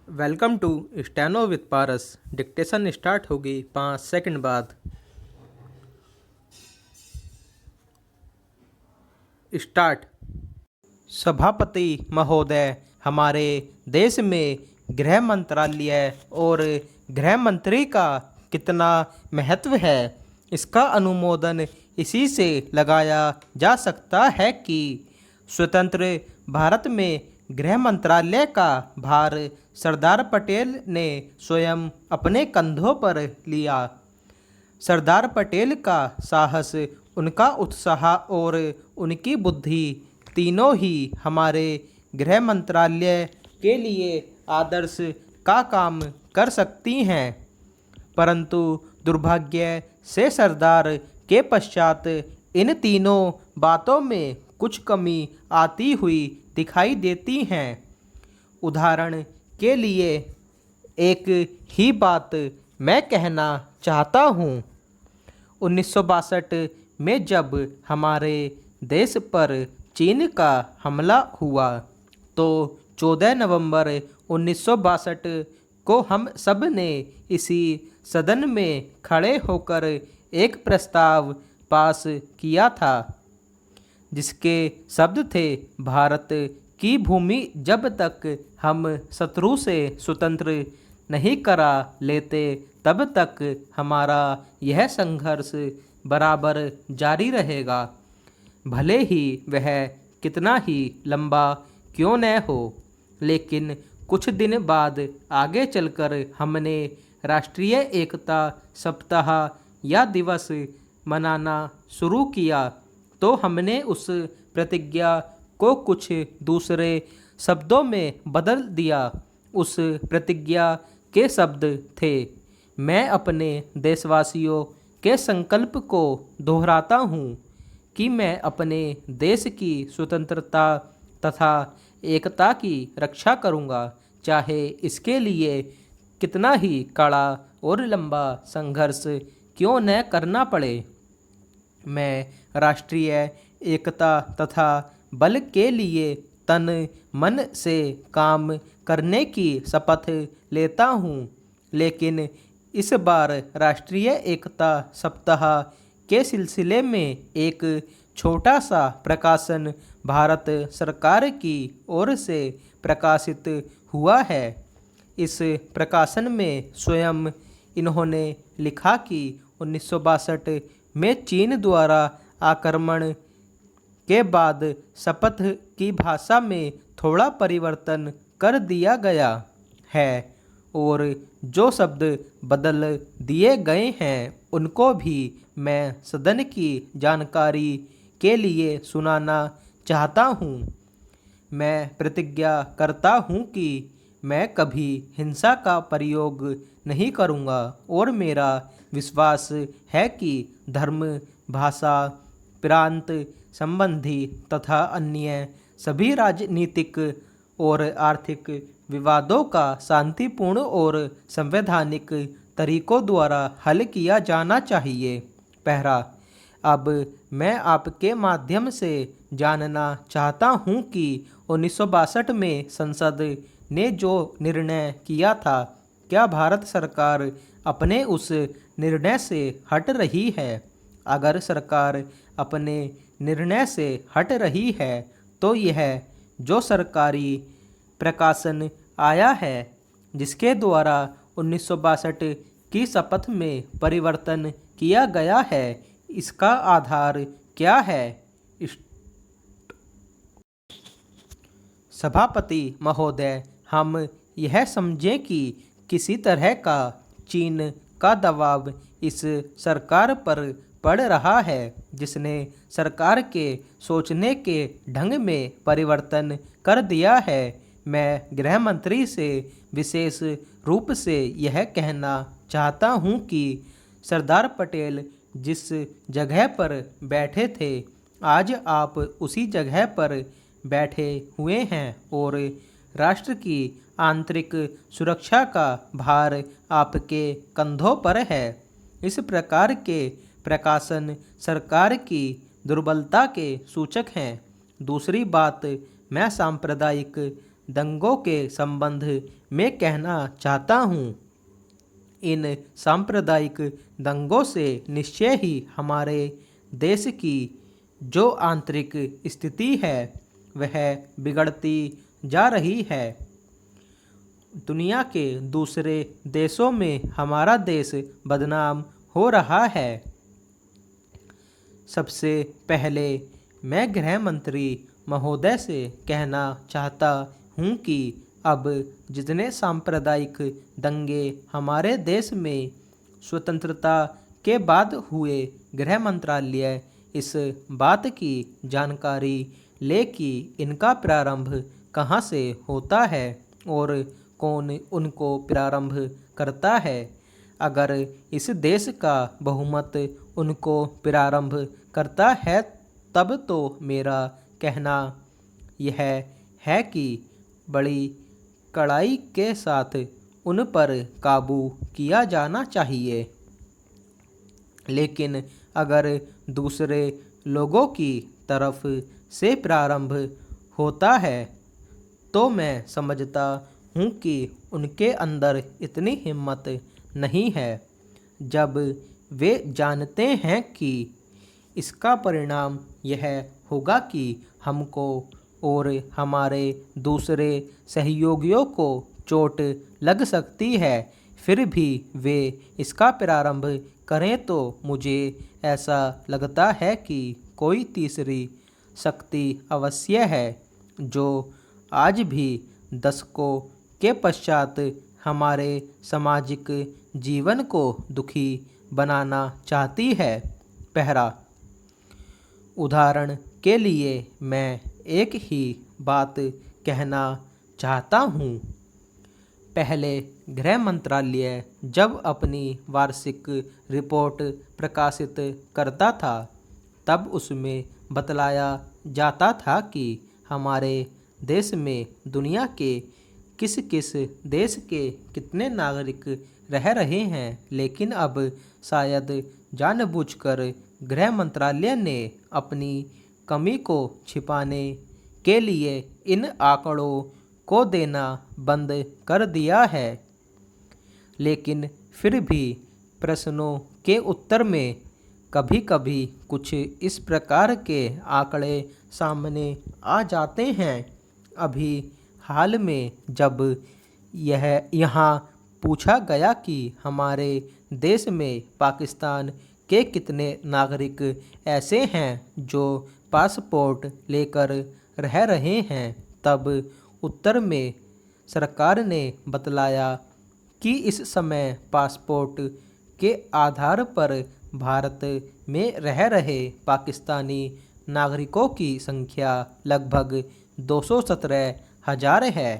Welcome to steno with Paras. Dictation start होगी 5 second बाद। Start. सभापति महोदय, हमारे देश में गृह मंत्रालय और गृह मंत्री का कितना महत्व है, इसका अनुमोदन इसी से लगाया जा सकता है कि स्वतंत्र भारत में गृह मंत्रालय का भार सरदार पटेल ने स्वयं अपने कंधों पर लिया। सरदार पटेल का साहस, उनका उत्साह और उनकी बुद्धि तीनों ही हमारे गृह मंत्रालय के लिए आदर्श का काम कर सकती हैं, परंतु दुर्भाग्य से सरदार के पश्चात इन तीनों बातों में कुछ कमी आती हुई दिखाई देती हैं। उदाहरण के लिए एक ही बात मैं कहना चाहता हूँ। 1962 में जब हमारे देश पर चीन का हमला हुआ तो 14 नवंबर 1962 को हम सब ने इसी सदन में खड़े होकर एक प्रस्ताव पास किया था, जिसके शब्द थे, भारत की भूमि जब तक हम शत्रु से स्वतंत्र नहीं करा लेते तब तक हमारा यह संघर्ष बराबर जारी रहेगा, भले ही वह कितना ही लंबा क्यों न हो। लेकिन कुछ दिन बाद आगे चलकर हमने राष्ट्रीय एकता सप्ताह या दिवस मनाना शुरू किया तो हमने उस प्रतिज्ञा को कुछ दूसरे शब्दों में बदल दिया। उस प्रतिज्ञा के शब्द थे, मैं अपने देशवासियों के संकल्प को दोहराता हूँ कि मैं अपने देश की स्वतंत्रता तथा एकता की रक्षा करूँगा, चाहे इसके लिए कितना ही कड़ा और लंबा संघर्ष क्यों न करना पड़े। मैं राष्ट्रीय एकता तथा बल के लिए तन मन से काम करने की शपथ लेता हूँ, लेकिन इस बार राष्ट्रीय एकता सप्ताह के सिलसिले में एक छोटा सा प्रकाशन भारत सरकार की ओर से प्रकाशित हुआ है। इस प्रकाशन में स्वयं इन्होंने लिखा कि 1962 में चीन द्वारा आक्रमण के बाद शपथ की भाषा में थोड़ा परिवर्तन कर दिया गया है और जो शब्द बदल दिए गए हैं उनको भी मैं सदन की जानकारी के लिए सुनाना चाहता हूँ। मैं प्रतिज्ञा करता हूँ कि मैं कभी हिंसा का प्रयोग नहीं करूँगा और मेरा विश्वास है कि धर्म, भाषा, प्रांत संबंधी तथा अन्य सभी राजनीतिक और आर्थिक विवादों का शांतिपूर्ण और संवैधानिक तरीकों द्वारा हल किया जाना चाहिए। पहला, अब मैं आपके माध्यम से जानना चाहता हूं कि 1962 में संसद ने जो निर्णय किया था, क्या भारत सरकार अपने उस निर्णय से हट रही है? अगर सरकार अपने निर्णय से हट रही है तो यह जो सरकारी प्रकाशन आया है जिसके द्वारा 1962 की शपथ में परिवर्तन किया गया है, इसका आधार क्या है? सभापति महोदय, हम यह समझें कि किसी तरह का चीन का दबाव इस सरकार पर पड़ रहा है, जिसने सरकार के सोचने के ढंग में परिवर्तन कर दिया है। मैं गृह मंत्री से विशेष रूप से यह कहना चाहता हूं कि सरदार पटेल जिस जगह पर बैठे थे, आज आप उसी जगह पर बैठे हुए हैं और राष्ट्र की आंतरिक सुरक्षा का भार आपके कंधों पर है। इस प्रकार के प्रकाशन सरकार की दुर्बलता के सूचक हैं। दूसरी बात, मैं सांप्रदायिक दंगों के संबंध में कहना चाहता हूँ। इन सांप्रदायिक दंगों से निश्चय ही हमारे देश की जो आंतरिक स्थिति है वह बिगड़ती जा रही है। दुनिया के दूसरे देशों में हमारा देश बदनाम हो रहा है। सबसे पहले मैं गृह मंत्री महोदय से कहना चाहता हूँ कि अब जितने सांप्रदायिक दंगे हमारे देश में स्वतंत्रता के बाद हुए, गृह मंत्रालय इस बात की जानकारी ले कि इनका प्रारंभ कहाँ से होता है और कौन उनको प्रारंभ करता है। अगर इस देश का बहुमत उनको प्रारंभ करता है तब तो मेरा कहना यह है कि बड़ी कड़ाई के साथ उन पर काबू किया जाना चाहिए। लेकिन अगर दूसरे लोगों की तरफ से प्रारंभ होता है तो मैं समझता हूँ कि उनके अंदर इतनी हिम्मत नहीं है। जब वे जानते हैं कि इसका परिणाम यह होगा कि हमको और हमारे दूसरे सहयोगियों को चोट लग सकती है, फिर भी वे इसका प्रारंभ करें तो मुझे ऐसा लगता है कि कोई तीसरी शक्ति अवश्य है जो आज भी दशकों के पश्चात हमारे सामाजिक जीवन को दुखी बनाना चाहती है। पहला उदाहरण के लिए मैं एक ही बात कहना चाहता हूँ। पहले गृह मंत्रालय जब अपनी वार्षिक रिपोर्ट प्रकाशित करता था तब उसमें बतलाया जाता था कि हमारे देश में दुनिया के किस किस देश के कितने नागरिक रह रहे हैं। लेकिन अब शायद जानबूझकर गृह मंत्रालय ने अपनी कमी को छिपाने के लिए इन आंकड़ों को देना बंद कर दिया है। लेकिन फिर भी प्रश्नों के उत्तर में कभी कभी कुछ इस प्रकार के आंकड़े सामने आ जाते हैं। अभी हाल में जब यहाँ पूछा गया कि हमारे देश में पाकिस्तान के कितने नागरिक ऐसे हैं जो पासपोर्ट लेकर रह रहे हैं, तब उत्तर में सरकार ने बतलाया कि इस समय पासपोर्ट के आधार पर भारत में रह रहे पाकिस्तानी नागरिकों की संख्या लगभग 217,000 है।